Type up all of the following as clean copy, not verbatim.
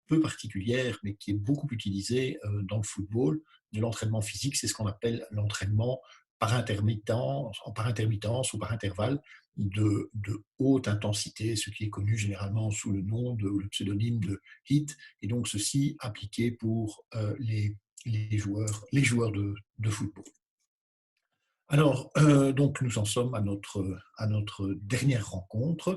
peu particulière, mais qui est beaucoup utilisée dans le football, de l'entraînement physique. C'est ce qu'on appelle l'entraînement par intermittence ou par intervalle de haute intensité, ce qui est connu généralement sous le nom de, le pseudonyme de HIIT, et donc ceci appliqué pour les joueurs de football. Alors, donc nous en sommes à notre dernière rencontre.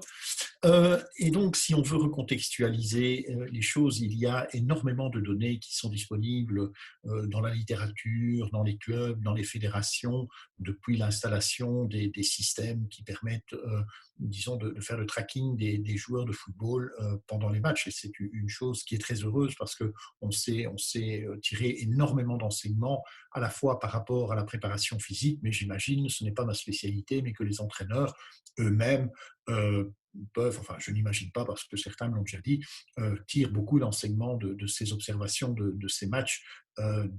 Et donc, si on veut recontextualiser les choses, il y a énormément de données qui sont disponibles dans la littérature, dans les clubs, dans les fédérations, depuis l'installation des systèmes qui permettent, disons, de faire le tracking des joueurs de football pendant les matchs. Et c'est une chose qui est très heureuse parce qu'on sait tirer énormément d'enseignements, à la fois par rapport à la préparation physique, mais j'imagine, ce n'est pas ma spécialité, mais que les entraîneurs eux-mêmes peuvent, enfin je n'imagine pas parce que certains l'ont déjà dit, tirent beaucoup d'enseignements de ces observations, de ces matchs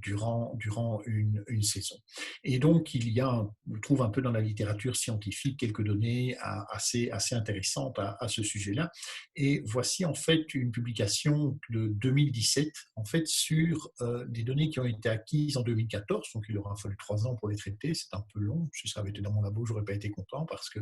durant une saison. Et donc il y a, je trouve un peu dans la littérature scientifique, quelques données assez intéressantes à ce sujet-là. Et voici en fait une publication de 2017 en fait sur des données qui ont été acquises en 2014, donc il aura fallu 3 ans pour les traiter, c'est un peu long. Si ça avait été dans mon labo, j'aurais pas été content parce que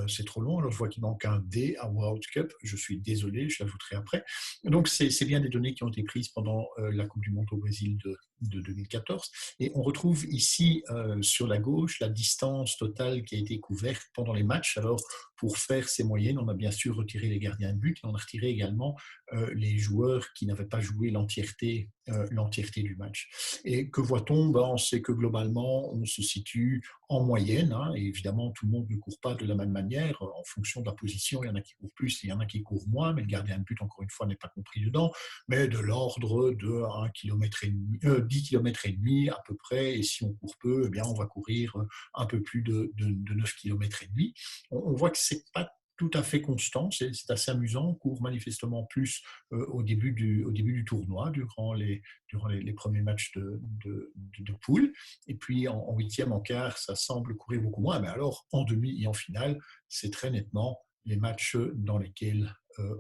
c'est trop long. Alors je vois qu'il manque un D à World Cup. Je suis désolé, je l'ajouterai après. Donc c'est bien des données qui ont été prises pendant la Coupe du Monde au Brésil de 2014. Et on retrouve ici sur la gauche la distance totale qui a été couverte pendant les matchs. Alors pour faire ces moyennes, on a bien sûr retiré les gardiens de but et on a retiré également les joueurs qui n'avaient pas joué l'entièreté du match. Et que voit-on? On sait que globalement, on se situe en moyenne, hein, et évidemment, tout le monde ne court pas de la même manière. En fonction de la position, il y en a qui courent plus, il y en a qui courent moins, mais le gardien de but, encore une fois, n'est pas compris dedans, mais de l'ordre de 1 km et demi, 10 km et demi à peu près, et si on court peu, eh bien, on va courir un peu plus de 9 km et demi. On voit que c'est pas tout à fait constant, c'est assez amusant. On court manifestement plus au début du tournoi, durant les premiers matchs de poule. Et puis en huitième, en quart, ça semble courir beaucoup moins. Mais alors, en demi et en finale, c'est très nettement les matchs dans lesquels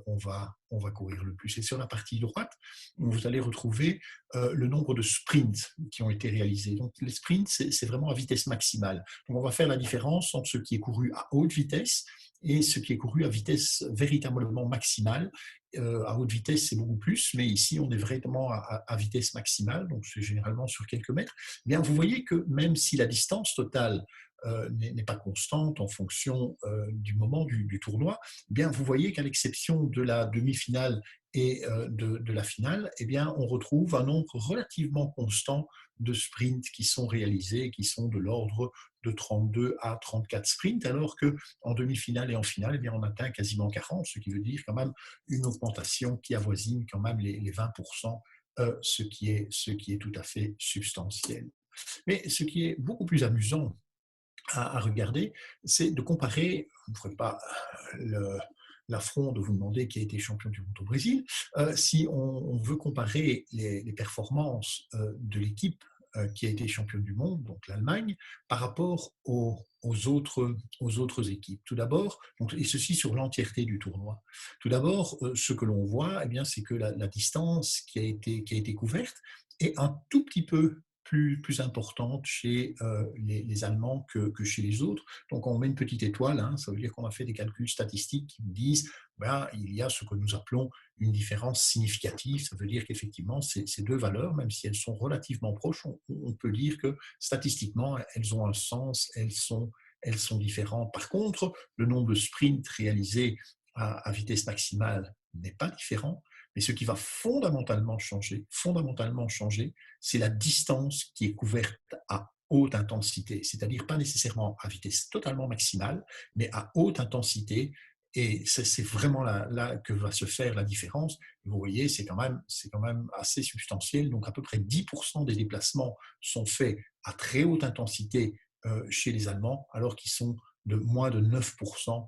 on va courir le plus. Et sur la partie droite, vous allez retrouver le nombre de sprints qui ont été réalisés. Donc les sprints, c'est vraiment à vitesse maximale. Donc on va faire la différence entre ce qui est couru à haute vitesse et ce qui est couru à vitesse véritablement maximale. À haute vitesse, c'est beaucoup plus, mais ici, on est vraiment à vitesse maximale, donc c'est généralement sur quelques mètres. Bien, vous voyez que même si la distance totale n'est pas constante en fonction du moment du tournoi, bien, vous voyez qu'à l'exception de la demi-finale et de la finale, eh bien, on retrouve un nombre relativement constant de sprints qui sont réalisés, qui sont de l'ordre de 32 à 34 sprints, alors qu'en demi-finale et en finale, eh bien, on atteint quasiment 40, ce qui veut dire quand même une augmentation qui avoisine quand même les 20%, ce qui est tout à fait substantiel. Mais ce qui est beaucoup plus amusant à regarder, c'est de comparer, je ne ferai pas l'affront de vous demander qui a été champion du monde au Brésil, si on veut comparer les performances de l'équipe qui a été championne du monde, donc l'Allemagne, par rapport aux autres équipes. Tout d'abord, et ceci sur l'entièreté du tournoi. Tout d'abord, ce que l'on voit, eh bien, c'est que la distance qui a été couverte est un tout petit peu plus importante chez les Allemands que chez les autres. Donc on met une petite étoile, hein, ça veut dire qu'on a fait des calculs statistiques qui nous disent il y a ce que nous appelons une différence significative. Ça veut dire qu'effectivement, ces deux valeurs, même si elles sont relativement proches, on peut dire que statistiquement, elles ont un sens, elles sont différentes. Par contre, le nombre de sprints réalisés à vitesse maximale n'est pas différent. Mais ce qui va fondamentalement changer, c'est la distance qui est couverte à haute intensité, c'est-à-dire pas nécessairement à vitesse totalement maximale, mais à haute intensité. Et c'est vraiment là que va se faire la différence. Vous voyez, c'est quand même assez substantiel. Donc, à peu près 10% des déplacements sont faits à très haute intensité chez les Allemands, alors qu'ils sont de moins de 9%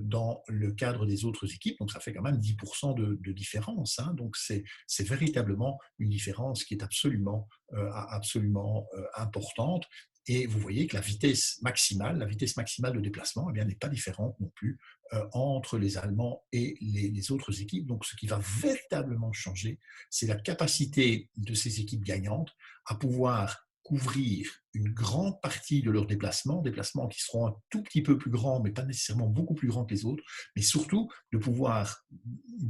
dans le cadre des autres équipes. Donc, ça fait quand même 10% de différence. Hein. Donc, c'est véritablement une différence qui est absolument importante. Et vous voyez que la vitesse maximale de déplacement, eh bien, n'est pas différente non plus entre les Allemands et les autres équipes. Donc, ce qui va véritablement changer, c'est la capacité de ces équipes gagnantes à pouvoir couvrir une grande partie de leurs déplacements qui seront un tout petit peu plus grands, mais pas nécessairement beaucoup plus grands que les autres, mais surtout de pouvoir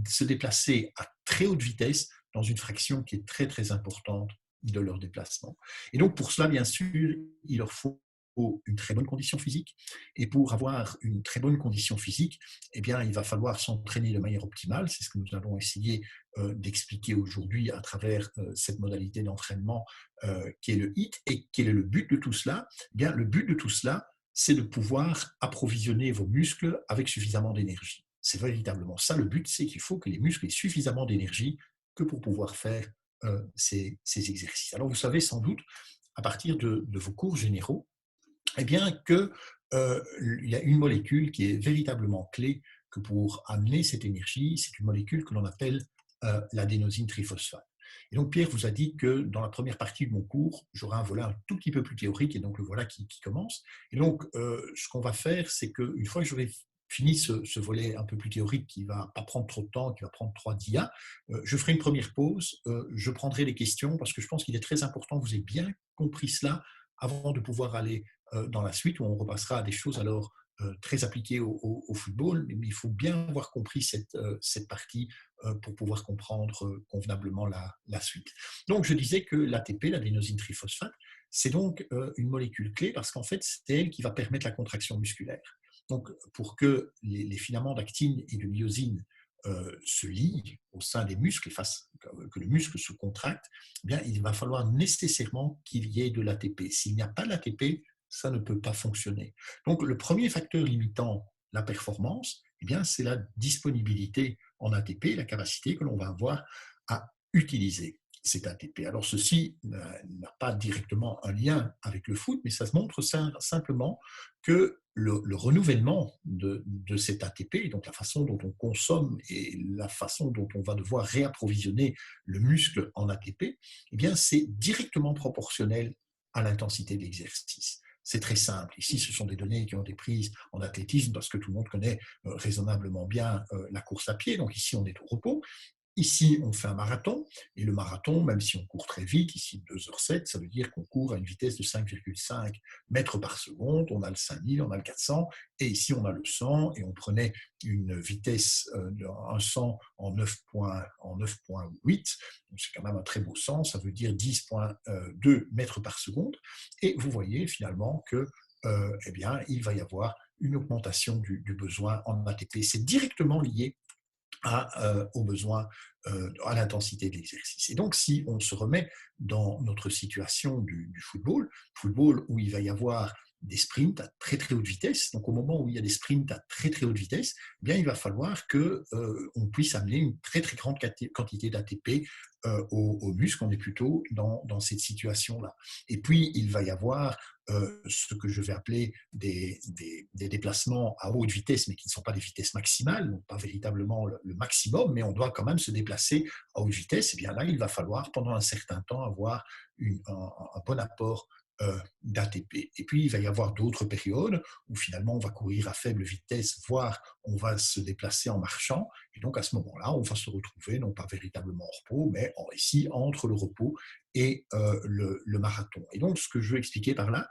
se déplacer à très haute vitesse dans une fraction qui est très très importante de leur déplacement. Et donc pour cela, bien sûr, il leur faut une très bonne condition physique. Et pour avoir une très bonne condition physique, eh bien, il va falloir s'entraîner de manière optimale. C'est ce que nous allons essayer d'expliquer aujourd'hui à travers cette modalité d'entraînement qui est le HIIT. Et quel est le but de tout cela? Eh bien, le but de tout cela, c'est de pouvoir approvisionner vos muscles avec suffisamment d'énergie. C'est véritablement ça le but, c'est qu'il faut que les muscles aient suffisamment d'énergie que pour pouvoir faire ces exercices. Alors vous savez sans doute, à partir de vos cours généraux, eh bien que il y a une molécule qui est véritablement clé que pour amener cette énergie, c'est une molécule que l'on appelle l'adénosine triphosphate. Et donc Pierre vous a dit que dans la première partie de mon cours, j'aurai un volet un tout petit peu plus théorique, et donc le voilà qui commence. Et donc ce qu'on va faire, c'est qu'une fois que j'aurai fini ce volet un peu plus théorique qui ne va pas prendre trop de temps, qui va prendre 3 dias, je ferai une première pause, je prendrai les questions parce que je pense qu'il est très important que vous ayez bien compris cela avant de pouvoir aller dans la suite où on repassera à des choses alors très appliquées au football, mais il faut bien avoir compris cette partie pour pouvoir comprendre convenablement la suite. Donc je disais que l'ATP, l'adénosine triphosphate, c'est donc une molécule clé parce qu'en fait c'est elle qui va permettre la contraction musculaire. Donc pour que les filaments d'actine et de myosine se lient au sein des muscles, que le muscle se contracte, eh bien, il va falloir nécessairement qu'il y ait de l'ATP. S'il n'y a pas d'ATP, ça ne peut pas fonctionner. Donc, le premier facteur limitant la performance, eh bien, c'est la disponibilité en ATP, la capacité que l'on va avoir à utiliser cet ATP. Alors, ceci n'a pas directement un lien avec le foot, mais ça se montre simplement que le renouvellement de cet ATP, donc la façon dont on consomme et la façon dont on va devoir réapprovisionner le muscle en ATP, eh bien, c'est directement proportionnel à l'intensité de l'exercice. C'est très simple. Ici, ce sont des données qui ont été prises en athlétisme parce que tout le monde connaît raisonnablement bien la course à pied. Donc ici, on est au repos. Ici, on fait un marathon, et le marathon, même si on court très vite, ici 2h07, ça veut dire qu'on court à une vitesse de 5,5 mètres par seconde, on a le 5000, on a le 400, et ici on a le 100, et on prenait une vitesse un 100 en 9,8, c'est quand même un très beau 100, ça veut dire 10,2 mètres par seconde, et vous voyez finalement que eh bien, il va y avoir une augmentation du besoin en ATP. C'est directement lié aux besoins, à l'intensité de l'exercice. Et donc, si on se remet dans notre situation du football où il va y avoir des sprints à très très haute vitesse, donc au moment où il y a des sprints à très très haute vitesse, eh bien, il va falloir qu'on puisse amener une très très grande quantité d'ATP aux muscles. On est plutôt dans cette situation-là. Et puis, il va y avoir ce que je vais appeler des déplacements à haute vitesse, mais qui ne sont pas des vitesses maximales, donc pas véritablement le maximum, mais on doit quand même se déplacer à haute vitesse. Et bien là, il va falloir pendant un certain temps avoir un bon apport d'ATP. Et puis, il va y avoir d'autres périodes où finalement on va courir à faible vitesse, voire on va se déplacer en marchant. Et donc, à ce moment-là, on va se retrouver non pas véritablement en repos, mais ici entre le repos et le marathon. Et donc, ce que je veux expliquer par là,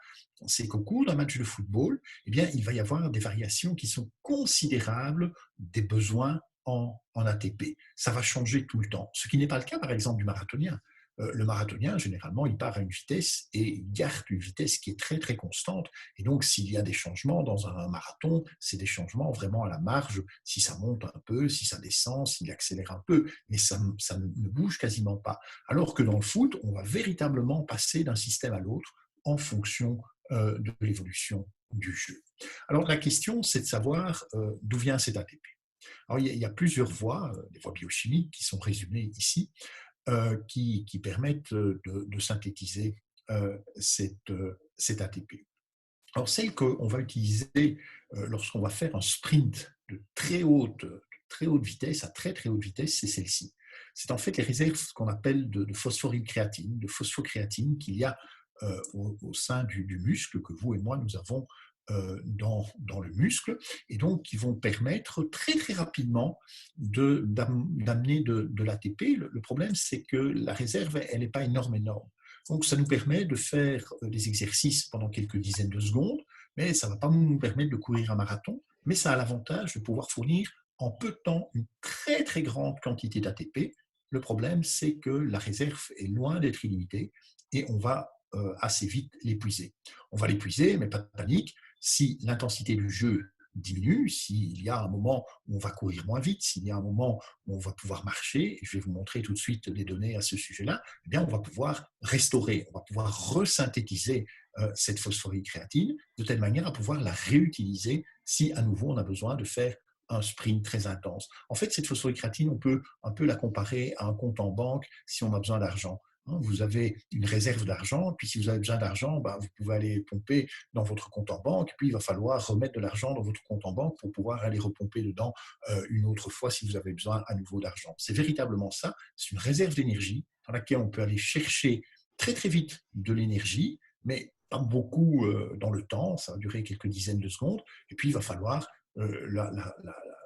c'est qu'au cours d'un match de football, eh bien, il va y avoir des variations qui sont considérables des besoins en ATP. Ça va changer tout le temps, ce qui n'est pas le cas, par exemple, du marathonien. Le marathonien, généralement, il part à une vitesse et il garde une vitesse qui est très, très constante. Et donc, s'il y a des changements dans un marathon, c'est des changements vraiment à la marge. Si ça monte un peu, si ça descend, s'il accélère un peu, mais ça ne bouge quasiment pas. Alors que dans le foot, on va véritablement passer d'un système à l'autre en fonction de l'évolution du jeu. Alors, la question, c'est de savoir d'où vient cet ATP. Alors, il y a plusieurs voies, des voies biochimiques qui sont résumées ici, qui permettent de synthétiser cet ATP. Alors, celle qu'on va utiliser lorsqu'on va faire un sprint de très haute vitesse, à très très haute vitesse, c'est celle-ci. C'est en fait les réserves qu'on appelle de phosphorylcréatine, de phosphocréatine qu'il y a au sein du muscle que vous et moi, nous avons dans le muscle, et donc qui vont permettre très très rapidement d'amener de l'ATP. Le problème, c'est que la réserve, elle n'est pas énorme. Donc ça nous permet de faire des exercices pendant quelques dizaines de secondes, mais ça ne va pas nous permettre de courir un marathon, mais ça a l'avantage de pouvoir fournir en peu de temps une très très grande quantité d'ATP. Le problème, c'est que la réserve est loin d'être illimitée et on va assez vite l'épuiser. On va l'épuiser, mais pas de panique. Si l'intensité du jeu diminue, s'il y a un moment où on va courir moins vite, s'il y a un moment où on va pouvoir marcher, et je vais vous montrer tout de suite les données à ce sujet-là, eh bien on va pouvoir restaurer, on va pouvoir resynthétiser cette phosphorycréatine de telle manière à pouvoir la réutiliser si à nouveau on a besoin de faire un sprint très intense. En fait, cette phosphorycréatine, on peut un peu la comparer à un compte en banque si on a besoin d'argent. Vous avez une réserve d'argent, puis si vous avez besoin d'argent, vous pouvez aller pomper dans votre compte en banque, puis il va falloir remettre de l'argent dans votre compte en banque pour pouvoir aller repomper dedans une autre fois si vous avez besoin à nouveau d'argent. C'est véritablement ça, c'est une réserve d'énergie dans laquelle on peut aller chercher très très vite de l'énergie, mais pas beaucoup dans le temps, ça va durer quelques dizaines de secondes, et puis il va falloir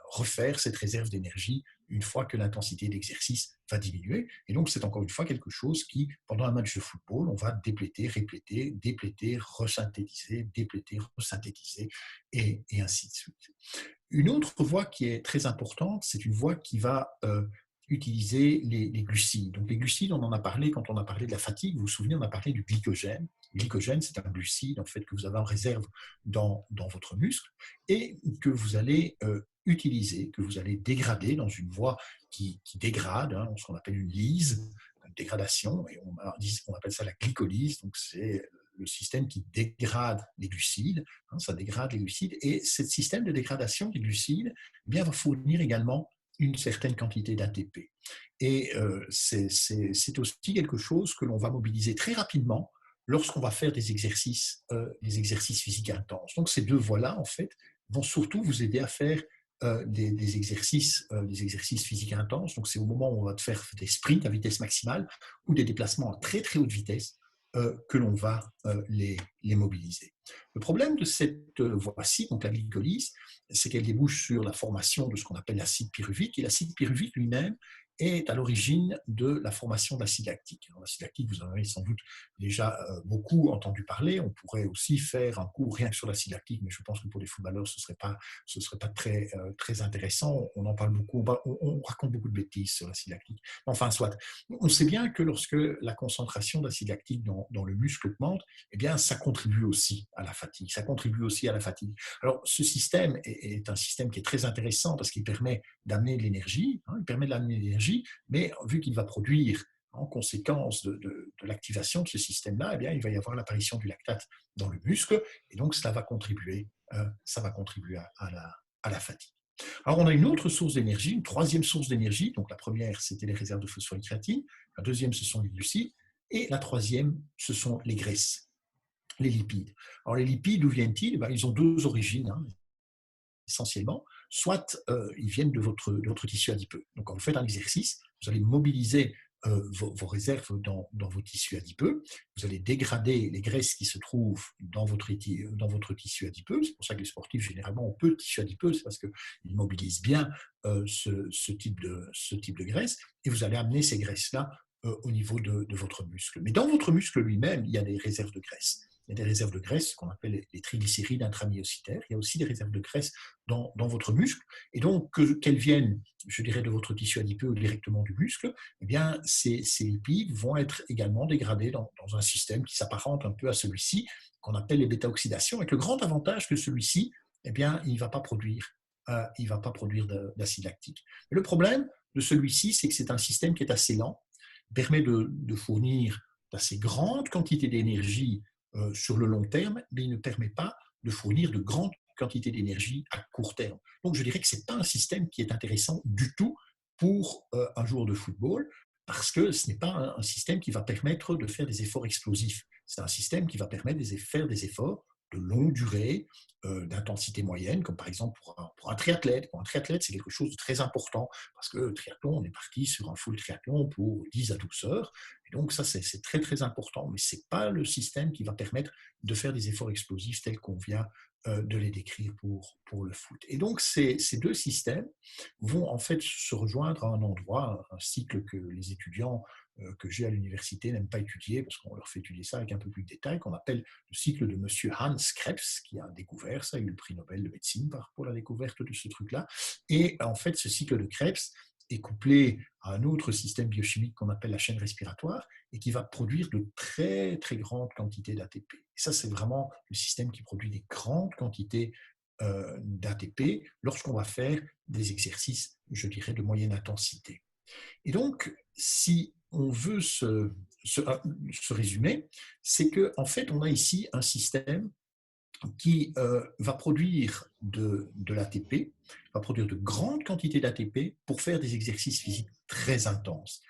refaire cette réserve d'énergie une fois que l'intensité d'exercice va diminuer. Et donc, c'est encore une fois quelque chose qui, pendant un match de football, on va dépléter, répléter, dépléter, resynthétiser, dépléter, resynthétiser, et ainsi de suite. Une autre voie qui est très importante, c'est une voie qui va utiliser les glucides. Donc, les glucides, on en a parlé quand on a parlé de la fatigue. Vous vous souvenez, on a parlé du glycogène. Le glycogène, c'est un glucide en fait, que vous avez en réserve dans votre muscle et que vous allez utiliser, que vous allez dégrader dans une voie qui dégrade, ce qu'on appelle une lyse, une dégradation, et on appelle ça la glycolyse. Donc, c'est le système qui dégrade les glucides, ça dégrade les glucides, et ce système de dégradation des glucides bien, va fournir également une certaine quantité d'ATP. Et c'est aussi quelque chose que l'on va mobiliser très rapidement lorsqu'on va faire des exercices physiques intenses. Donc ces deux voies-là, en fait, vont surtout vous aider à faire des exercices physiques intenses. Donc c'est au moment où on va faire des sprints à vitesse maximale ou des déplacements à très très haute vitesse que l'on va les mobiliser. Le problème de cette voie-ci, donc la glycolyse, c'est qu'elle débouche sur la formation de ce qu'on appelle l'acide pyruvique, et l'acide pyruvique lui-même est à l'origine de la formation de l'acide lactique. L'acide lactique, vous en avez sans doute déjà beaucoup entendu parler. On pourrait aussi faire un cours rien que sur l'acide lactique, mais je pense que pour les footballeurs, ce serait pas très, très intéressant. On en parle beaucoup, on raconte beaucoup de bêtises sur l'acide lactique. Enfin, soit. On sait bien que lorsque la concentration d'acide lactique dans le muscle augmente, eh bien, ça contribue aussi à la fatigue. Ça contribue aussi à la fatigue. Alors, ce système est un système qui est très intéressant parce qu'il permet d'amener de l'énergie, mais vu qu'il va produire en conséquence de l'activation de ce système-là, eh bien, il va y avoir l'apparition du lactate dans le muscle, et donc ça va contribuer à la fatigue. Alors, on a une autre source d'énergie, une troisième source d'énergie. Donc, la première, c'était les réserves de phosphoricréatine. La deuxième, ce sont les glucides. Et la troisième, ce sont les graisses, les lipides. Alors, les lipides, d'où viennent-ils? Ils ont deux origines, essentiellement. Soit ils viennent de votre tissu adipeux. Donc, quand vous faites un exercice, vous allez mobiliser vos réserves dans vos tissus adipeux. Vous allez dégrader les graisses qui se trouvent dans votre tissu adipeux. C'est pour ça que les sportifs, généralement, ont peu de tissu adipeux, c'est parce qu'ils mobilisent bien ce type de graisse. Et vous allez amener ces graisses-là au niveau de votre muscle. Mais dans votre muscle lui-même, il y a des réserves de graisse. Il y a des réserves de graisse, qu'on appelle les triglycérides intramyocitaires. Il y a aussi des réserves de graisse dans votre muscle. Et donc, qu'elles viennent, je dirais, de votre tissu adipeux ou directement du muscle, eh bien, ces lipides vont être également dégradés dans un système qui s'apparente un peu à celui-ci, qu'on appelle les bêta-oxydations, avec le grand avantage que celui-ci, eh bien, il ne va pas produire d'acide lactique. Mais le problème de celui-ci, c'est que c'est un système qui est assez lent, permet de fournir d'assez grandes quantités d'énergie sur le long terme, mais il ne permet pas de fournir de grandes quantités d'énergie à court terme. Donc je dirais que ce n'est pas un système qui est intéressant du tout pour un joueur de football, parce que ce n'est pas un système qui va permettre de faire des efforts explosifs. C'est un système qui va permettre de faire des efforts de longue durée, d'intensité moyenne, comme par exemple pour un triathlète. Pour un triathlète, c'est quelque chose de très important parce que le triathlon, on est parti sur un full triathlon pour 10 à 12 heures. Et donc ça, c'est très très important. Mais ce n'est pas le système qui va permettre de faire des efforts explosifs tels qu'on vient de les décrire pour le foot. Et donc ces deux systèmes vont en fait se rejoindre à un endroit, un cycle que les étudiants que j'ai à l'université n'aiment pas étudier parce qu'on leur fait étudier ça avec un peu plus de détails, qu'on appelle le cycle de Monsieur Hans Krebs, qui a découvert ça, il a eu le prix Nobel de médecine pour la découverte de ce truc-là. Et en fait, ce cycle de Krebs est couplé à un autre système biochimique qu'on appelle la chaîne respiratoire et qui va produire de très très grandes quantités d'ATP. Et ça, c'est vraiment le système qui produit des grandes quantités d'ATP lorsqu'on va faire des exercices, je dirais, de moyenne intensité. Et donc, si on veut se résumer, c'est qu'en fait, on a ici un système qui va produire de l'ATP, va produire de grandes quantités d'ATP pour faire des exercices physiques très intenses.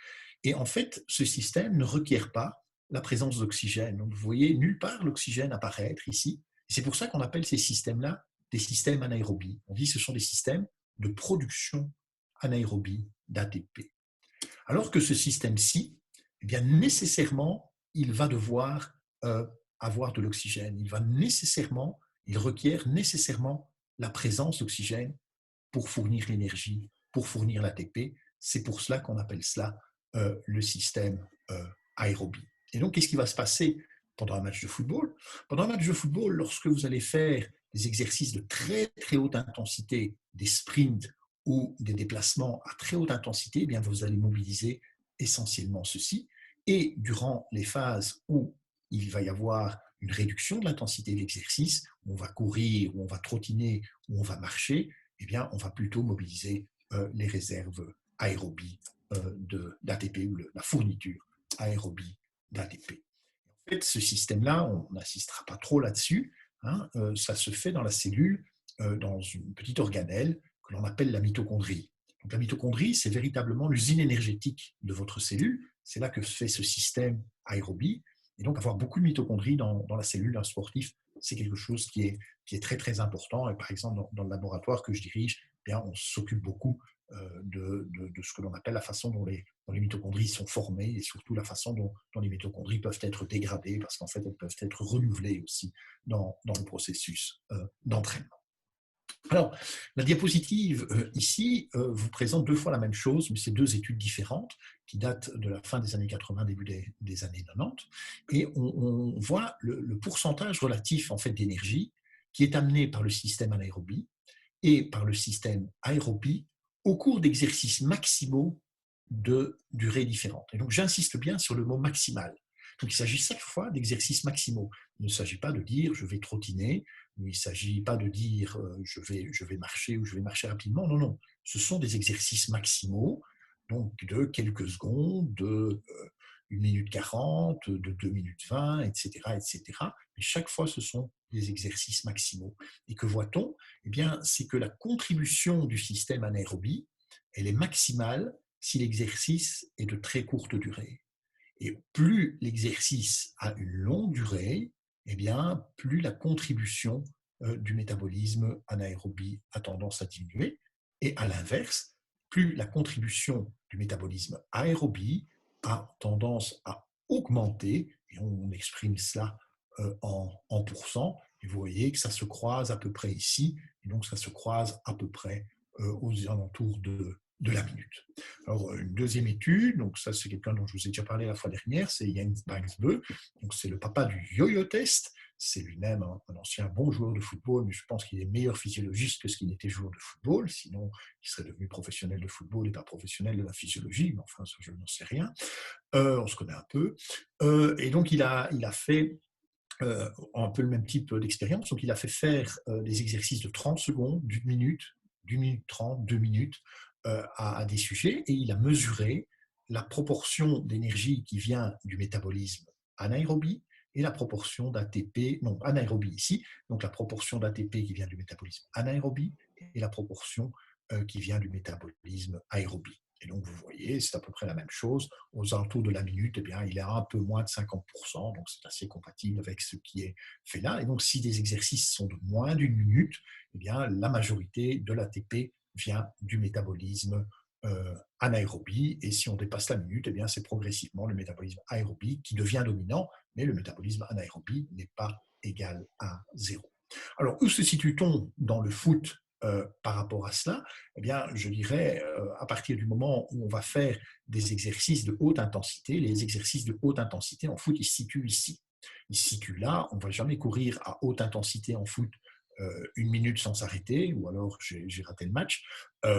Et en fait, ce système ne requiert pas la présence d'oxygène. Donc, vous voyez nulle part l'oxygène apparaître ici. Et c'est pour ça qu'on appelle ces systèmes-là des systèmes anaérobies. On dit que ce sont des systèmes de production anaérobie d'ATP. Alors que ce système-ci, eh bien, nécessairement, il va devoir avoir de l'oxygène. Il requiert nécessairement la présence d'oxygène pour fournir l'énergie, pour fournir l'ATP. C'est pour cela qu'on appelle cela le système aérobie. Et donc, qu'est-ce qui va se passer pendant un match de football? Pendant un match de football, lorsque vous allez faire des exercices de très, très haute intensité, des sprints ou des déplacements à très haute intensité, eh bien, vous allez mobiliser essentiellement ceci. Et durant les phases où il va y avoir une réduction de l'intensité de l'exercice, où on va courir, où on va trottiner, où on va marcher, eh bien, on va plutôt mobiliser les réserves aérobies d'ATP ou la fourniture aérobie d'ATP. En fait, ce système-là, on n'insistera pas trop là-dessus, hein, ça se fait dans la cellule, dans une petite organelle que l'on appelle la mitochondrie. Donc, la mitochondrie, c'est véritablement l'usine énergétique de votre cellule. C'est là que se fait ce système aérobie. Et donc, avoir beaucoup de mitochondries dans la cellule d'un sportif, c'est quelque chose qui est très, très important. Et par exemple, dans le laboratoire que je dirige, eh bien, on s'occupe beaucoup de ce que l'on appelle la façon dont les mitochondries sont formées et surtout la façon dont les mitochondries peuvent être dégradées parce qu'en fait, elles peuvent être renouvelées aussi dans le processus d'entraînement. Alors, la diapositive ici vous présente deux fois la même chose, mais c'est deux études différentes qui datent de la fin des années 80, début des années 90. Et on voit le pourcentage relatif en fait, d'énergie qui est amené par le système anaérobie et par le système aérobie au cours d'exercices maximaux de durée différente. Et donc, j'insiste bien sur le mot maximal. Donc, il s'agit chaque fois d'exercices maximaux. Il ne s'agit pas de dire je vais trottiner, il ne s'agit pas de dire je vais marcher ou je vais marcher rapidement. Non, non. Ce sont des exercices maximaux, donc de quelques secondes, de 1 minute 40, de 2 minutes 20, etc., etc. Mais chaque fois, ce sont des exercices maximaux. Et que voit-on? Eh bien, c'est que la contribution du système anaérobie, elle est maximale si l'exercice est de très courte durée. Et plus l'exercice a une longue durée, eh bien, plus la contribution du métabolisme anaérobie a tendance à diminuer. Et à l'inverse, plus la contribution du métabolisme aérobie a tendance à augmenter, et on exprime cela en pourcents, et vous voyez que ça se croise à peu près ici, et donc ça se croise à peu près aux alentours de la minute. Alors, une deuxième étude, donc ça c'est quelqu'un dont je vous ai déjà parlé la fois dernière, c'est Jens Banksbø, donc c'est le papa du yo-yo test, c'est lui-même un ancien bon joueur de football, mais je pense qu'il est meilleur physiologiste que ce qu'il n'était joueur de football, sinon il serait devenu professionnel de football et pas professionnel de la physiologie, mais enfin ça je n'en sais rien, on se connaît un peu, et donc il a fait un peu le même type d'expérience. Donc, il a fait faire des exercices de 30 secondes, d'une minute 30, 2 minutes à des sujets et il a mesuré la proportion d'énergie qui vient du métabolisme anaérobie et la proportion d'ATP, non, anaérobie ici, donc la proportion d'ATP qui vient du métabolisme anaérobie et la proportion qui vient du métabolisme aérobie. Et donc, vous voyez, c'est à peu près la même chose. Aux alentours de la minute, eh bien, il est à un peu moins de 50%, donc c'est assez compatible avec ce qui est fait là. Et donc, si des exercices sont de moins d'une minute, eh bien, la majorité de l'ATP vient du métabolisme anaérobie. Et si on dépasse la minute, eh bien, c'est progressivement le métabolisme aérobie qui devient dominant, mais le métabolisme anaérobie n'est pas égal à zéro. Alors, où se situe-t-on dans le foot par rapport à cela? Eh bien, je dirais, à partir du moment où on va faire des exercices de haute intensité, les exercices de haute intensité en foot, ils se situent ici. Ils se situent là, on ne va jamais courir à haute intensité en foot une minute sans s'arrêter, ou alors j'ai raté le match.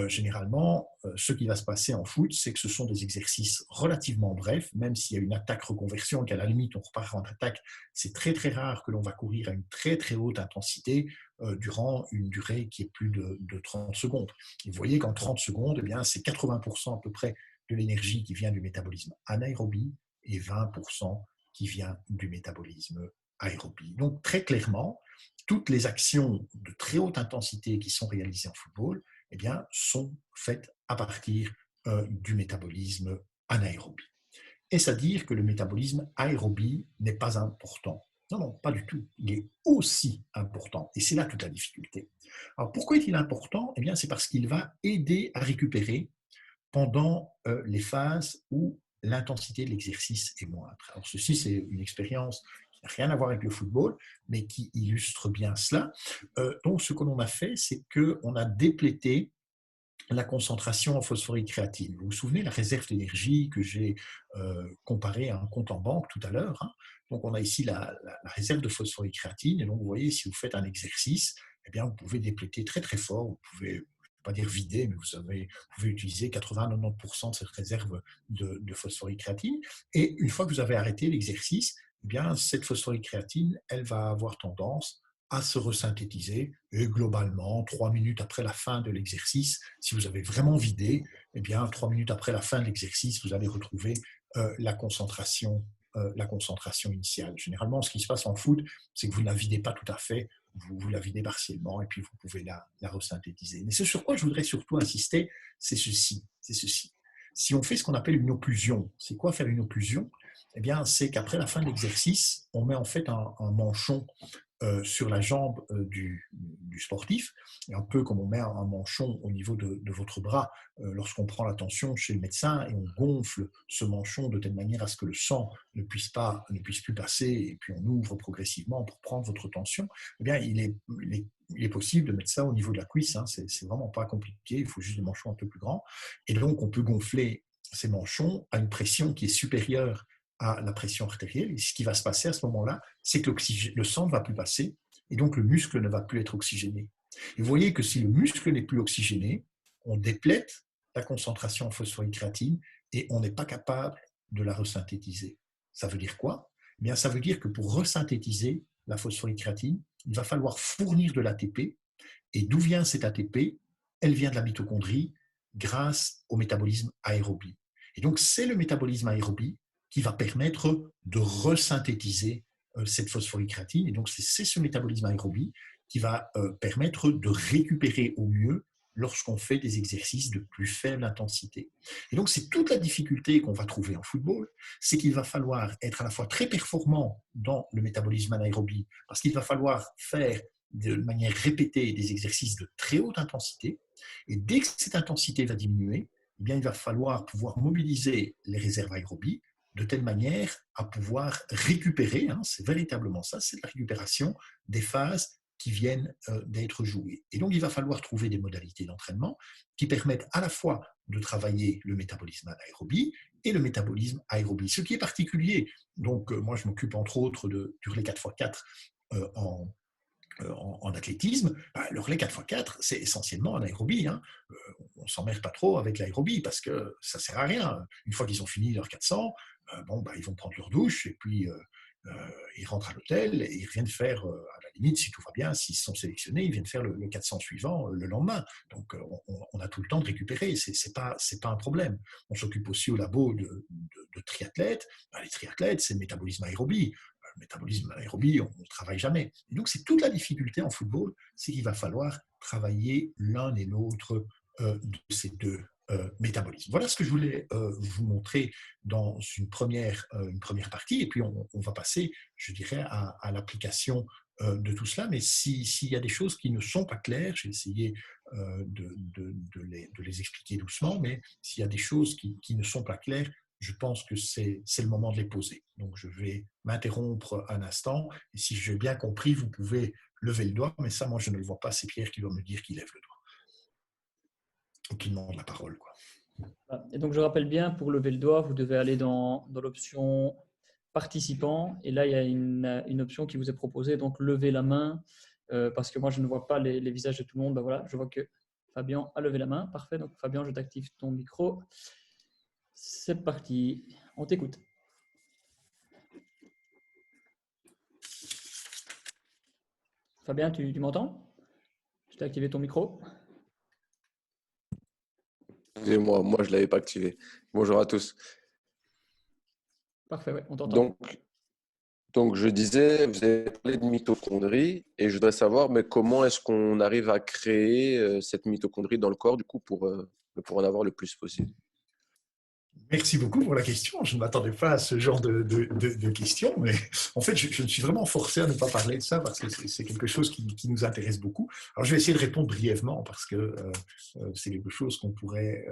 Généralement, ce qui va se passer en foot, c'est que ce sont des exercices relativement brefs, même s'il y a une attaque-reconversion, qu'à la limite on repart en attaque, c'est très très rare que l'on va courir à une très très haute intensité durant une durée qui est plus de 30 secondes. Et vous voyez qu'en 30 secondes, eh bien, c'est 80% à peu près de l'énergie qui vient du métabolisme anaérobie et 20% qui vient du métabolisme aérobie. Donc très clairement, toutes les actions de très haute intensité qui sont réalisées en football eh bien, sont faites à partir du métabolisme anaérobie. Est-ce à dire que le métabolisme aérobie n'est pas important? Non, non, pas du tout. Il est aussi important. Et c'est là toute la difficulté. Alors pourquoi est-il important? Eh bien, c'est parce qu'il va aider à récupérer pendant les phases où l'intensité de l'exercice est moindre. Alors ceci, c'est une expérience qui n'a rien à voir avec le football, mais qui illustre bien cela. Donc ce que l'on a fait, c'est qu'on a déplété la concentration en phosphorylcréatine. Créatine. Vous vous souvenez la réserve d'énergie que j'ai comparée à un compte en banque tout à l'heure, hein. Donc on a ici la réserve de phosphorylcréatine, créatine, et donc vous voyez, si vous faites un exercice, eh bien, vous pouvez dépléter très très fort, vous pouvez, je ne vais pas dire vider, mais vous pouvez utiliser 80-90% de cette réserve de phosphorylcréatine, et une fois que vous avez arrêté l'exercice, eh bien, cette phosphorylcréatine, elle va avoir tendance à se resynthétiser, et globalement, 3 minutes après la fin de l'exercice, si vous avez vraiment vidé, eh bien, 3 minutes après la fin de l'exercice, vous allez retrouver la concentration initiale. Généralement, ce qui se passe en foot, c'est que vous ne la videz pas tout à fait, vous la videz partiellement, et puis vous pouvez la resynthétiser. Mais ce sur quoi je voudrais surtout insister, c'est ceci, c'est ceci. Si on fait ce qu'on appelle une occlusion, c'est quoi faire une occlusion? Eh bien, c'est qu'après la fin de l'exercice, on met en fait un manchon sur la jambe du sportif, et un peu comme on met un manchon au niveau de votre bras lorsqu'on prend la tension chez le médecin, et on gonfle ce manchon de telle manière à ce que le sang ne puisse plus passer, et puis on ouvre progressivement pour prendre votre tension. Eh bien, il est possible de mettre ça au niveau de la cuisse, hein. C'est vraiment pas compliqué, il faut juste des manchons un peu plus grands, et donc on peut gonfler ces manchons à une pression qui est supérieure à la pression artérielle. Et ce qui va se passer à ce moment-là, c'est que le sang ne va plus passer, et donc le muscle ne va plus être oxygéné. Et vous voyez que si le muscle n'est plus oxygéné, on déplète la concentration en phosphorylcréatine et on n'est pas capable de la resynthétiser. Ça veut dire quoi? Eh bien, ça veut dire que pour resynthétiser la phosphorylcréatine, il va falloir fournir de l'ATP. Et d'où vient cette ATP? Elle vient de la mitochondrie grâce au métabolisme aérobie. Et donc, c'est le métabolisme aérobie qui va permettre de resynthétiser cette phosphorylcréatine. Et donc, c'est ce métabolisme aérobie qui va permettre de récupérer au mieux lorsqu'on fait des exercices de plus faible intensité. Et donc, c'est toute la difficulté qu'on va trouver en football, c'est qu'il va falloir être à la fois très performant dans le métabolisme anaérobie, parce qu'il va falloir faire de manière répétée des exercices de très haute intensité, et dès que cette intensité va diminuer, eh bien, il va falloir pouvoir mobiliser les réserves aérobies de telle manière à pouvoir récupérer, hein, c'est véritablement ça, c'est la récupération des phases qui viennent d'être jouées. Et donc, il va falloir trouver des modalités d'entraînement qui permettent à la fois de travailler le métabolisme anaérobie et le métabolisme aérobie. Ce qui est particulier, donc moi je m'occupe entre autres de relais 4x4 en athlétisme, le relais 4x4, c'est essentiellement un aérobie, hein. On ne s'emmerde pas trop avec l'aérobie parce que ça ne sert à rien. Une fois qu'ils ont fini leur 400, ils vont prendre leur douche et puis ils rentrent à l'hôtel et ils reviennent faire, à la limite, si tout va bien, s'ils sont sélectionnés, ils viennent faire le 400 suivant le lendemain. Donc on a tout le temps de récupérer, c'est pas un problème. On s'occupe aussi au labo de triathlètes. Les triathlètes, c'est le métabolisme aérobie. Le métabolisme aérobie, on ne travaille jamais. Et donc c'est toute la difficulté en football, c'est qu'il va falloir travailler l'un et l'autre de ces deux métabolisme. Voilà ce que je voulais vous montrer dans une première partie, et puis on va passer, je dirais, à l'application de tout cela. Mais s'il y a des choses qui ne sont pas claires, j'ai essayé de les expliquer doucement, mais s'il y a des choses qui ne sont pas claires, je pense que c'est le moment de les poser. Donc, je vais m'interrompre un instant, et si j'ai bien compris, vous pouvez lever le doigt, mais ça, moi, je ne le vois pas, c'est Pierre qui doit me dire qu'il lève le doigt, ou qu'il demande la parole, quoi. Voilà. Et donc, je rappelle bien, pour lever le doigt, vous devez aller dans l'option participant. Et là, il y a une option qui vous est proposée, donc lever la main, parce que moi, je ne vois pas les visages de tout le monde. Ben voilà, je vois que Fabien a levé la main. Parfait. Donc, Fabien, je t'active ton micro. C'est parti. On t'écoute. Fabien, tu m'entends? Je t'ai activé ton micro. Excusez-moi, moi je ne l'avais pas activé. Bonjour à tous. Parfait, ouais, on t'entend. Donc, je disais, vous avez parlé de mitochondrie et je voudrais savoir, mais comment est-ce qu'on arrive à créer cette mitochondrie dans le corps, du coup, pour en avoir le plus possible? Merci beaucoup pour la question. Je ne m'attendais pas à ce genre de questions, mais en fait, je me suis vraiment forcé à ne pas parler de ça parce que c'est quelque chose qui nous intéresse beaucoup. Alors, je vais essayer de répondre brièvement parce que c'est quelque chose dont on pourrait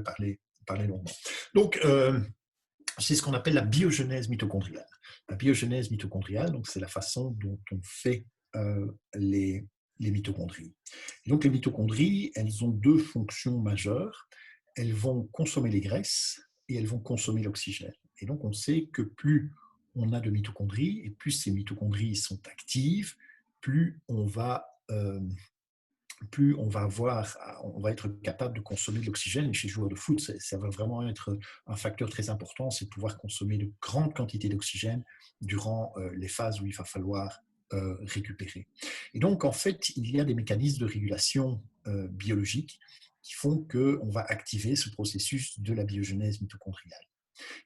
parler longuement. Donc, c'est ce qu'on appelle la biogenèse mitochondriale. La biogenèse mitochondriale, donc c'est la façon dont on fait les mitochondries. Et donc, les mitochondries, elles ont deux fonctions majeures. Elles vont consommer les graisses et elles vont consommer l'oxygène. Et donc, on sait que plus on a de mitochondries et plus ces mitochondries sont actives, plus on va on va être capable de consommer de l'oxygène. Et chez les joueurs de foot, ça va vraiment être un facteur très important, c'est de pouvoir consommer de grandes quantités d'oxygène durant les phases où il va falloir récupérer. Et donc, en fait, il y a des mécanismes de régulation biologique qui font qu'on va activer ce processus de la biogenèse mitochondriale.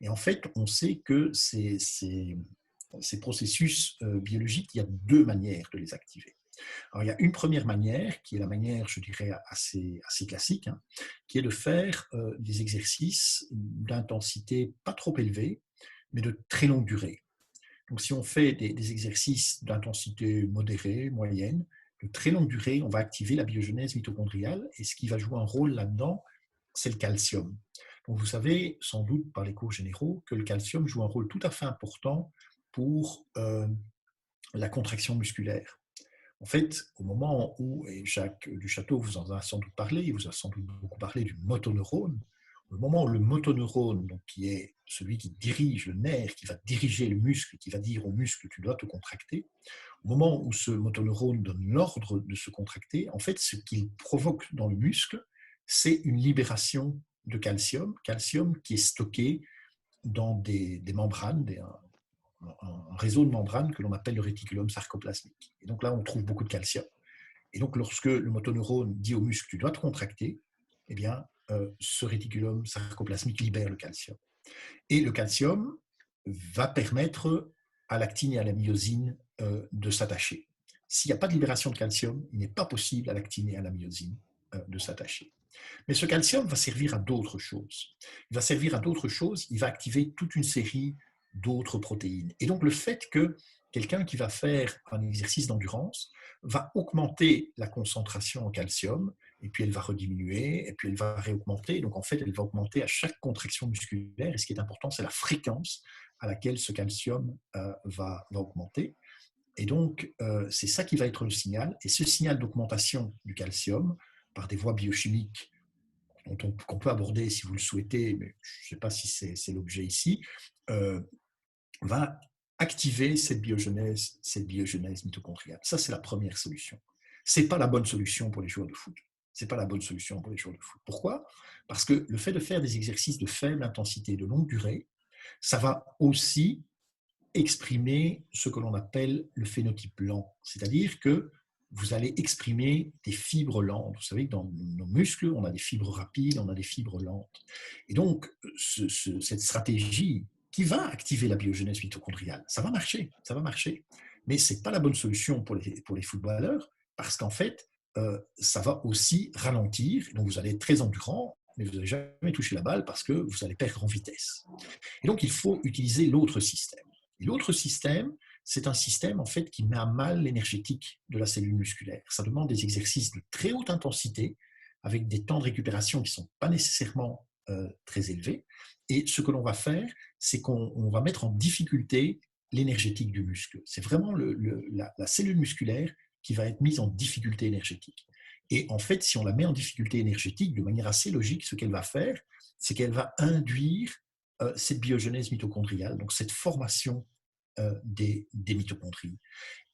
Et en fait, on sait que ces processus biologiques, il y a deux manières de les activer. Alors, il y a une première manière, qui est la manière, je dirais, assez classique, hein, qui est de faire des exercices d'intensité pas trop élevée, mais de très longue durée. Donc, si on fait des exercices d'intensité modérée, moyenne, de très longue durée, on va activer la biogenèse mitochondriale, et ce qui va jouer un rôle là-dedans, c'est le calcium. Donc, vous savez sans doute par les cours généraux que le calcium joue un rôle tout à fait important pour la contraction musculaire. En fait, au moment où, et Jacques Duchâteau vous en a sans doute parlé, il vous a sans doute beaucoup parlé du motoneurone, au moment où le motoneurone, donc qui est celui qui dirige le nerf, qui va diriger le muscle, qui va dire au muscle tu dois te contracter, au moment où ce motoneurone donne l'ordre de se contracter, en fait, ce qu'il provoque dans le muscle, c'est une libération de calcium qui est stocké dans des membranes, un réseau de membranes que l'on appelle le réticulum sarcoplasmique. Et donc là, on trouve beaucoup de calcium. Et donc, lorsque le motoneurone dit au muscle, tu dois te contracter, eh bien, ce réticulum sarcoplasmique libère le calcium. Et le calcium va permettre à l'actine et à la myosine de s'attacher. S'il n'y a pas de libération de calcium, il n'est pas possible à l'actine et à la myosine de s'attacher. Mais ce calcium va servir à d'autres choses. Il va servir à d'autres choses, il va activer toute une série d'autres protéines. Et donc le fait que quelqu'un qui va faire un exercice d'endurance va augmenter la concentration en calcium, et puis elle va rediminuer, et puis elle va réaugmenter. Donc en fait, elle va augmenter à chaque contraction musculaire, et ce qui est important, c'est la fréquence à laquelle ce calcium va augmenter. Et donc, c'est ça qui va être le signal. Et ce signal d'augmentation du calcium, par des voies biochimiques qu'on peut aborder si vous le souhaitez, mais je ne sais pas si c'est l'objet ici, va activer cette biogenèse mitochondriale. Ça, c'est la première solution. Ce n'est pas la bonne solution pour les joueurs de foot. C'est pas la bonne solution pour les joueurs de foot. Pourquoi? Parce que le fait de faire des exercices de faible intensité, de longue durée, ça va aussi exprimer ce que l'on appelle le phénotype lent. C'est-à-dire que vous allez exprimer des fibres lentes. Vous savez que dans nos muscles, on a des fibres rapides, on a des fibres lentes. Et donc, cette stratégie qui va activer la biogenèse mitochondriale, ça va marcher. Mais ce n'est pas la bonne solution pour les footballeurs, parce qu'en fait, ça va aussi ralentir. Donc, vous allez être très endurant, mais vous n'allez jamais toucher la balle parce que vous allez perdre en vitesse. Et donc, il faut utiliser l'autre système. Et l'autre système, c'est un système en fait qui met à mal l'énergétique de la cellule musculaire. Ça demande des exercices de très haute intensité avec des temps de récupération qui ne sont pas nécessairement très élevés. Et ce que l'on va faire, c'est qu'on va mettre en difficulté l'énergétique du muscle. C'est vraiment la cellule musculaire qui va être mise en difficulté énergétique. Et en fait, si on la met en difficulté énergétique, de manière assez logique, ce qu'elle va faire, c'est qu'elle va induire cette biogenèse mitochondriale, donc cette formation des mitochondries.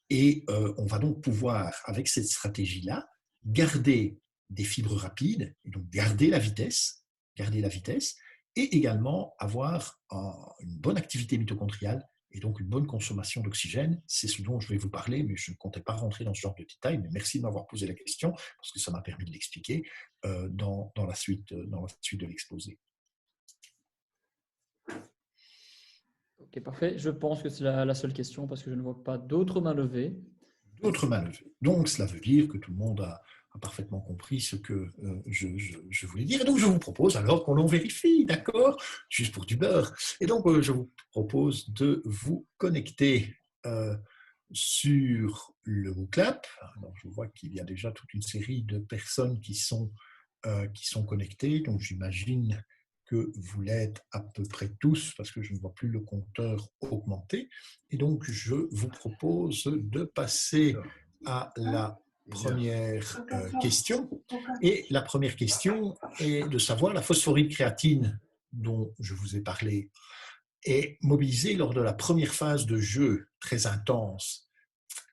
Et on va donc pouvoir, avec cette stratégie-là, garder des fibres rapides, et donc garder la vitesse, et également avoir une bonne activité mitochondriale et donc une bonne consommation d'oxygène. C'est ce dont je vais vous parler, mais je ne comptais pas rentrer dans ce genre de détails. Mais merci de m'avoir posé la question, parce que ça m'a permis de l'expliquer dans la suite de l'exposé. Ok, parfait. Je pense que c'est la seule question parce que je ne vois pas d'autres mains levées. D'autres mains levées. Donc, cela veut dire que tout le monde a parfaitement compris ce que je voulais dire. Et donc, je vous propose alors qu'on l'on vérifie, d'accord? Juste pour du beurre. Et donc, je vous propose de vous connecter sur le WooClap. Alors, je vois qu'il y a déjà toute une série de personnes qui sont connectées. Donc, j'imagine que vous l'êtes à peu près tous, parce que je ne vois plus le compteur augmenter. Et donc, je vous propose de passer à la première question. Et la première question est de savoir la phosphorylcréatine dont je vous ai parlé est mobilisée lors de la première phase de jeu très intense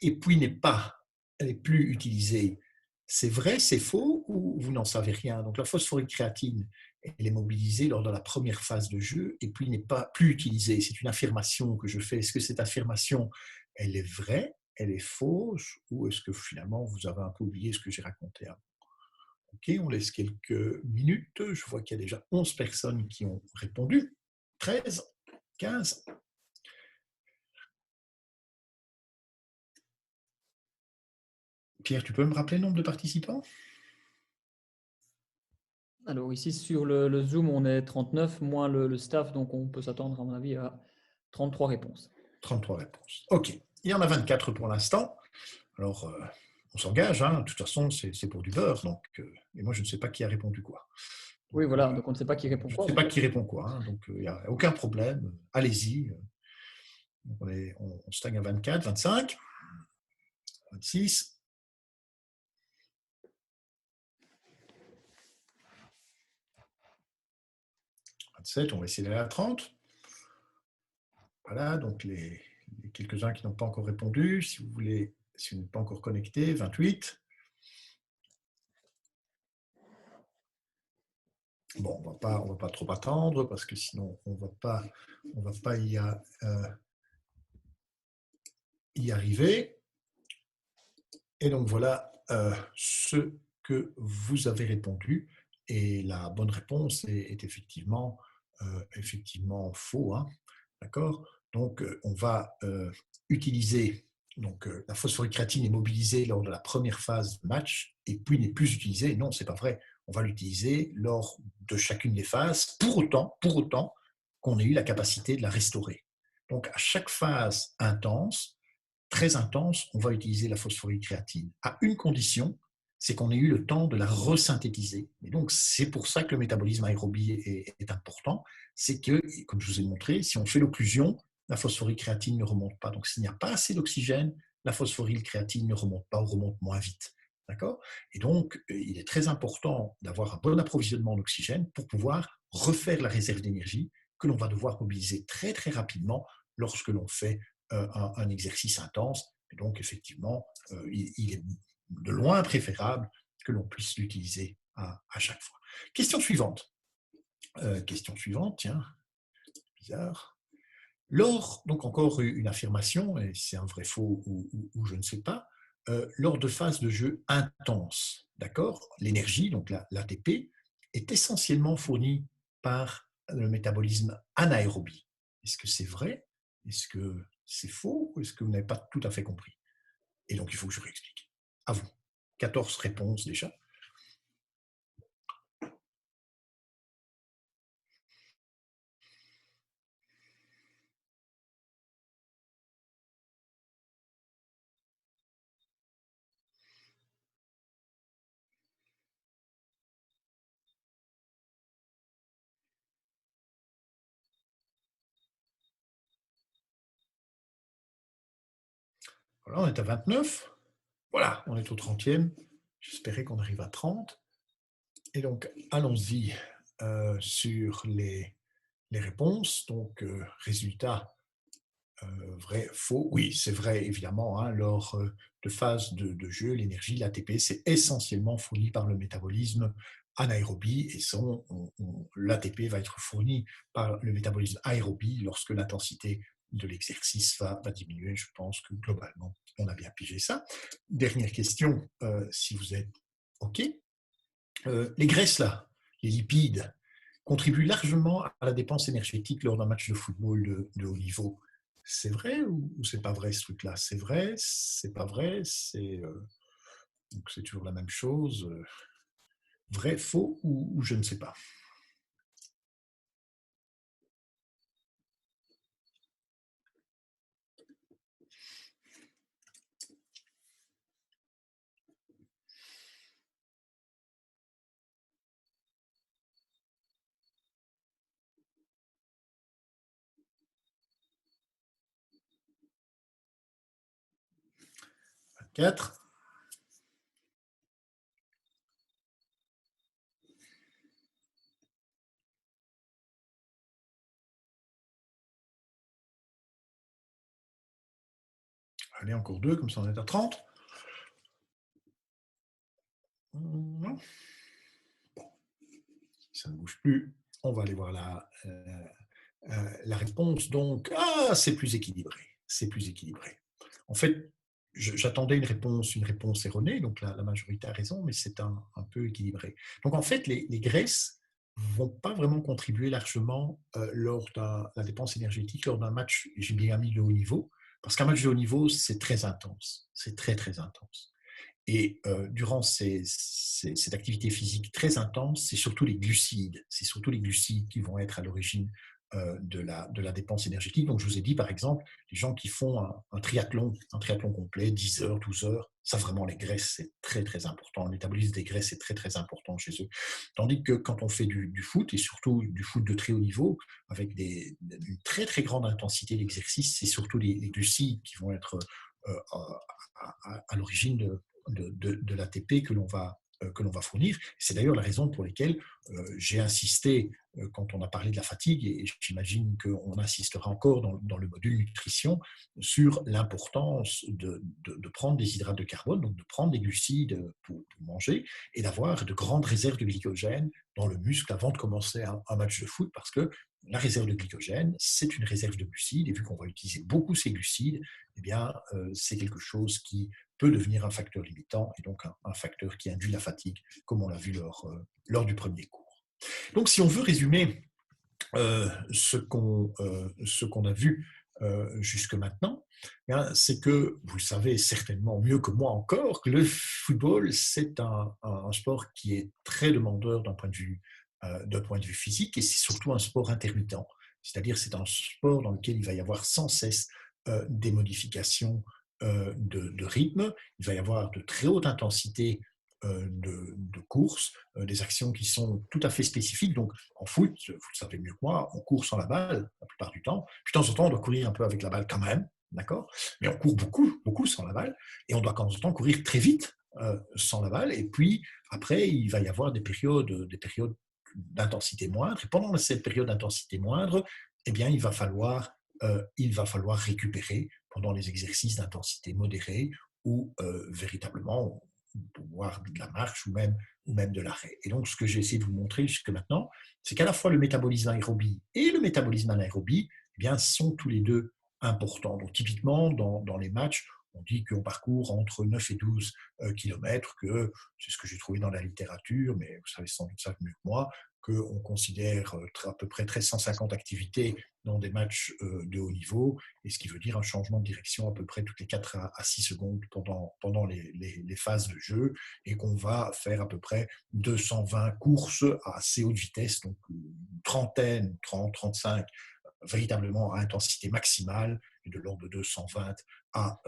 et puis elle n'est plus utilisée. C'est vrai, c'est faux ou vous n'en savez rien? Donc la phosphorylcréatine, elle est mobilisée lors de la première phase de jeu et puis n'est pas plus utilisée. C'est une affirmation que je fais. Est-ce que cette affirmation, elle est vraie, elle est fausse, ou est-ce que finalement vous avez un peu oublié ce que j'ai raconté avant? Ok, on laisse quelques minutes. Je vois qu'il y a déjà 11 personnes qui ont répondu. 13, 15. Pierre, tu peux me rappeler le nombre de participants? Alors ici sur le Zoom, on est 39, moins le staff, donc on peut s'attendre à mon avis à 33 réponses. 33 réponses. OK. Il y en a 24 pour l'instant. Alors, on s'engage. Hein. De toute façon, c'est pour du beurre. Donc, et moi, je ne sais pas qui a répondu quoi. Donc, oui, voilà. Donc on ne sait pas qui répond je quoi. ne sais pas qui répond quoi. Hein. Donc, il n'y a aucun problème. Allez-y. Donc, on stagne à 24, 25, 26. 27, on va essayer d'aller à 30. Voilà, donc les quelques-uns qui n'ont pas encore répondu, si vous n'êtes pas encore connecté, 28. Bon, on va pas trop attendre parce que sinon on va pas y arriver. Et donc voilà ce que vous avez répondu. Et la bonne réponse est effectivement faux. Hein. D'accord? Donc on va utiliser. Donc la phosphorylcréatine est mobilisée lors de la première phase de match et puis n'est plus utilisée. Non, c'est pas vrai. On va l'utiliser lors de chacune des phases, pour autant qu'on ait eu la capacité de la restaurer. Donc à chaque phase intense, très intense, on va utiliser la phosphorylcréatine à une condition, c'est qu'on ait eu le temps de la resynthétiser. Et donc c'est pour ça que le métabolisme aérobie est important. C'est que, comme je vous ai montré, si on fait l'occlusion, la phosphorylcréatine ne remonte pas. Donc s'il n'y a pas assez d'oxygène, la phosphorylcréatine ne remonte pas ou remonte moins vite. D'accord? Et donc, il est très important d'avoir un bon approvisionnement en oxygène pour pouvoir refaire la réserve d'énergie que l'on va devoir mobiliser très, très rapidement lorsque l'on fait un exercice intense. Et donc, effectivement, il est de loin préférable que l'on puisse l'utiliser à chaque fois. Question suivante. Tiens, bizarre. Lors, donc encore une affirmation, et c'est un vrai faux ou je ne sais pas, lors de phases de jeu intenses, d'accord, l'énergie, donc l'ATP, est essentiellement fournie par le métabolisme anaérobie. Est-ce que c'est vrai? Est-ce que c'est faux? Ou est-ce que vous n'avez pas tout à fait compris? Et donc, il faut que je réexplique. À vous. 14 réponses déjà. Voilà, on est à 29. Voilà, on est au 30e. J'espérais qu'on arrive à 30. Et donc, allons-y sur les réponses. Donc, résultat, vrai, faux. Oui, c'est vrai, évidemment. Hein, lors de phases de jeu, l'énergie, l'ATP, c'est essentiellement fourni par le métabolisme anaérobie. Et l'ATP va être fourni par le métabolisme aérobie lorsque l'intensité de l'exercice va diminuer. Je pense que globalement, on a bien pigé ça. Dernière question, si vous êtes OK. Les graisses, là, les lipides, contribuent largement à la dépense énergétique lors d'un match de football de haut niveau. C'est vrai ou c'est pas vrai ce truc-là? C'est vrai, c'est pas vrai, donc c'est toujours la même chose. Vrai, faux ou je ne sais pas. Quatre. Allez, encore 2, comme ça on est à 30. Non. Bon. Ça ne bouge plus. On va aller voir la réponse. Donc, c'est plus équilibré. C'est plus équilibré. En fait, j'attendais une réponse erronée, donc la majorité a raison, mais c'est un peu équilibré. Donc, en fait, les graisses ne vont pas vraiment contribuer largement lors de la dépense énergétique, lors d'un match, j'ai bien mis de haut niveau, parce qu'un match de haut niveau, c'est très intense. C'est très, très intense. Et durant cette activité physique très intense, c'est surtout les glucides. C'est surtout les glucides qui vont être à l'origine de la dépense énergétique. Donc, je vous ai dit, par exemple, les gens qui font un triathlon complet, 10 heures, 12 heures, ça vraiment, les graisses, c'est très, très important. Le métabolisme des graisses est très, très important chez eux. Tandis que quand on fait du foot, et surtout du foot de très haut niveau, avec une très, très grande intensité d'exercice, c'est surtout les glucides qui vont être à l'origine de l'ATP que l'on va fournir. C'est d'ailleurs la raison pour laquelle j'ai insisté quand on a parlé de la fatigue, et j'imagine qu'on insistera encore dans le module nutrition, sur l'importance de prendre des hydrates de carbone, donc de prendre des glucides pour manger, et d'avoir de grandes réserves de glycogène dans le muscle avant de commencer un match de foot, parce que la réserve de glycogène, c'est une réserve de glucides, et vu qu'on va utiliser beaucoup ces glucides, eh bien, c'est quelque chose qui peut devenir un facteur limitant et donc un facteur qui induit la fatigue, comme on l'a vu lors du premier cours. Donc, si on veut résumer ce qu'on a vu jusque maintenant, c'est que vous savez certainement mieux que moi encore que le football, c'est un sport qui est très demandeur d'un point de vue physique, et c'est surtout un sport intermittent. C'est-à-dire c'est un sport dans lequel il va y avoir sans cesse des modifications de rythme. Il va y avoir de très haute intensité de course, des actions qui sont tout à fait spécifiques. Donc, en foot, vous le savez mieux que moi, on court sans la balle la plupart du temps. Puis, de temps en temps, on doit courir un peu avec la balle quand même, d'accord? Mais on court beaucoup, beaucoup sans la balle. Et on doit de temps en temps courir très vite sans la balle. Et puis, après, il va y avoir des périodes d'intensité moindre. Et pendant cette période d'intensité moindre, eh bien, il va falloir récupérer pendant les exercices d'intensité modérée ou véritablement pouvoir de la marche ou même de l'arrêt. Et donc, ce que j'ai essayé de vous montrer jusque maintenant, c'est qu'à la fois le métabolisme aérobie et le métabolisme anaérobie, eh bien, sont tous les deux importants. Donc, typiquement, dans les matchs, On dit qu'on parcourt entre 9 et 12 kilomètres, que c'est ce que j'ai trouvé dans la littérature, mais vous savez sans doute ça mieux que moi, qu'on considère à peu près 1350 activités dans des matchs de haut niveau, et ce qui veut dire un changement de direction à peu près toutes les 4 à 6 secondes pendant les phases de jeu, et qu'on va faire à peu près 220 courses à assez haute vitesse, donc une trentaine, 30, 35, véritablement à intensité maximale, et de l'ordre de 220 à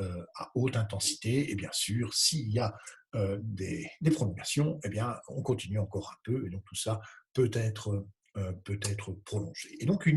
haute intensité. Et bien sûr, s'il y a des prolongations, eh bien, on continue encore un peu, et donc tout ça peut être prolongé. Et donc